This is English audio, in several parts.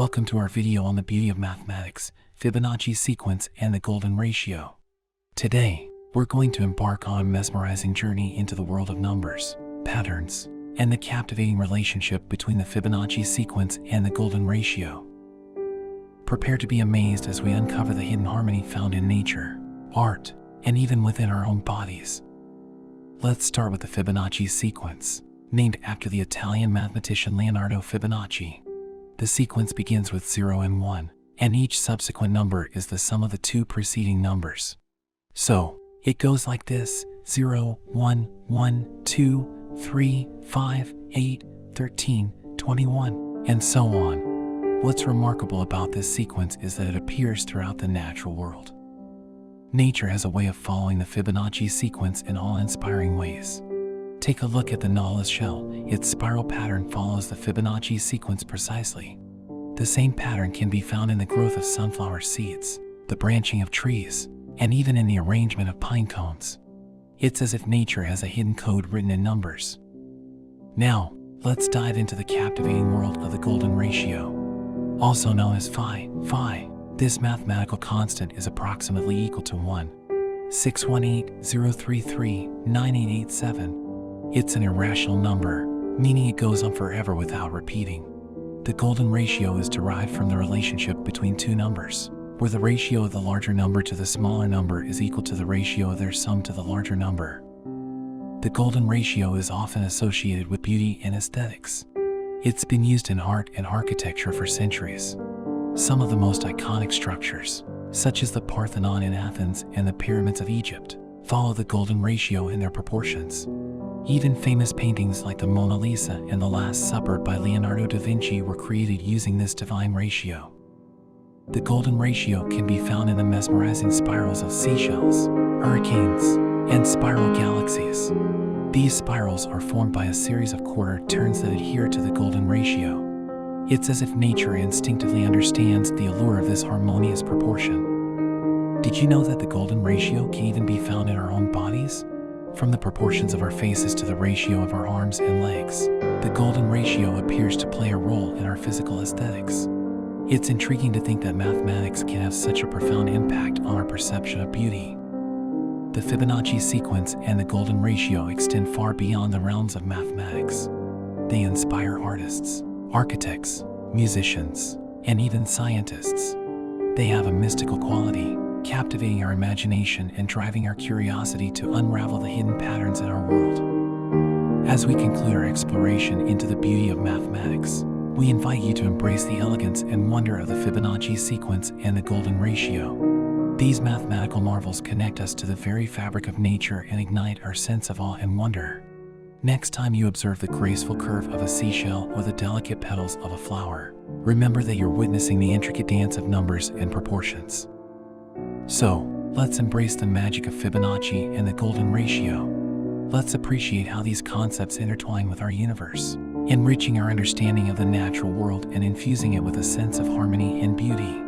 Welcome to our video on the beauty of mathematics, Fibonacci sequence, and the golden ratio. Today, we're going to embark on a mesmerizing journey into the world of numbers, patterns, and the captivating relationship between the Fibonacci sequence and the golden ratio. Prepare to be amazed as we uncover the hidden harmony found in nature, art, and even within our own bodies. Let's start with the Fibonacci sequence, named after the Italian mathematician Leonardo Fibonacci. The sequence begins with 0 and 1, and each subsequent number is the sum of the two preceding numbers. So, it goes like this: 0, 1, 1, 2, 3, 5, 8, 13, 21, and so on. What's remarkable about this sequence is that it appears throughout the natural world. Nature has a way of following the Fibonacci sequence in awe-inspiring ways. Take a look at the Nautilus shell. Its spiral pattern follows the Fibonacci sequence precisely. The same pattern can be found in the growth of sunflower seeds, the branching of trees, and even in the arrangement of pine cones. It's as if nature has a hidden code written in numbers. Now, let's dive into the captivating world of the golden ratio. Also known as phi, this mathematical constant is approximately equal to 1,618,033,9887. It's an irrational number, meaning it goes on forever without repeating. The golden ratio is derived from the relationship between two numbers, where the ratio of the larger number to the smaller number is equal to the ratio of their sum to the larger number. The golden ratio is often associated with beauty and aesthetics. It's been used in art and architecture for centuries. Some of the most iconic structures, such as the Parthenon in Athens and the pyramids of Egypt, follow the golden ratio in their proportions. Even famous paintings like the Mona Lisa and the Last Supper by Leonardo da Vinci were created using this divine ratio. The golden ratio can be found in the mesmerizing spirals of seashells, hurricanes, and spiral galaxies. These spirals are formed by a series of quarter turns that adhere to the golden ratio. It's as if nature instinctively understands the allure of this harmonious proportion. Did you know that the golden ratio can even be found in our own bodies? From the proportions of our faces to the ratio of our arms and legs, the golden ratio appears to play a role in our physical aesthetics. It's intriguing to think that mathematics can have such a profound impact on our perception of beauty. The Fibonacci sequence and the golden ratio extend far beyond the realms of mathematics. They inspire artists, architects, musicians, and even scientists. They have a mystical quality, captivating our imagination and driving our curiosity to unravel the hidden patterns in our world. As we conclude our exploration into the beauty of mathematics, we invite you to embrace the elegance and wonder of the Fibonacci sequence and the golden ratio. These mathematical marvels connect us to the very fabric of nature and ignite our sense of awe and wonder. Next time you observe the graceful curve of a seashell or the delicate petals of a flower, remember that you're witnessing the intricate dance of numbers and proportions. So, let's embrace the magic of Fibonacci and the golden ratio. Let's appreciate how these concepts intertwine with our universe, enriching our understanding of the natural world and infusing it with a sense of harmony and beauty.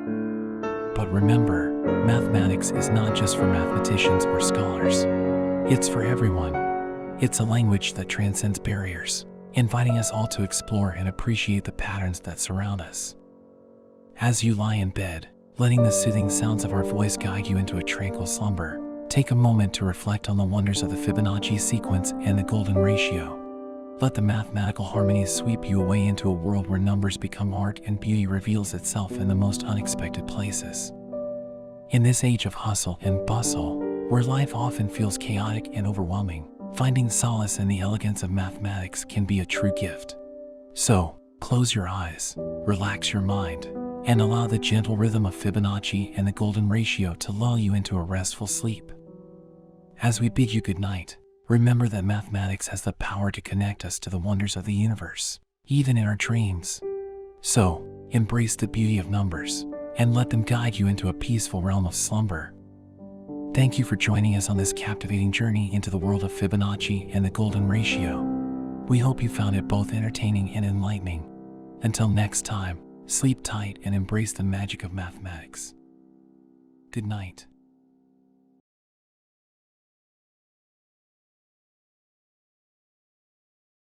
But remember, mathematics is not just for mathematicians or scholars. It's for everyone. It's a language that transcends barriers, inviting us all to explore and appreciate the patterns that surround us. As you lie in bed, letting the soothing sounds of our voice guide you into a tranquil slumber, take a moment to reflect on the wonders of the Fibonacci sequence and the golden ratio. Let the mathematical harmonies sweep you away into a world where numbers become art and beauty reveals itself in the most unexpected places. In this age of hustle and bustle, where life often feels chaotic and overwhelming, finding solace in the elegance of mathematics can be a true gift. So, close your eyes, relax your mind, and allow the gentle rhythm of Fibonacci and the golden ratio to lull you into a restful sleep. As we bid you good night, remember that mathematics has the power to connect us to the wonders of the universe, even in our dreams. So, embrace the beauty of numbers, and let them guide you into a peaceful realm of slumber. Thank you for joining us on this captivating journey into the world of Fibonacci and the golden ratio. We hope you found it both entertaining and enlightening. Until next time, sleep tight and embrace the magic of mathematics. Good night.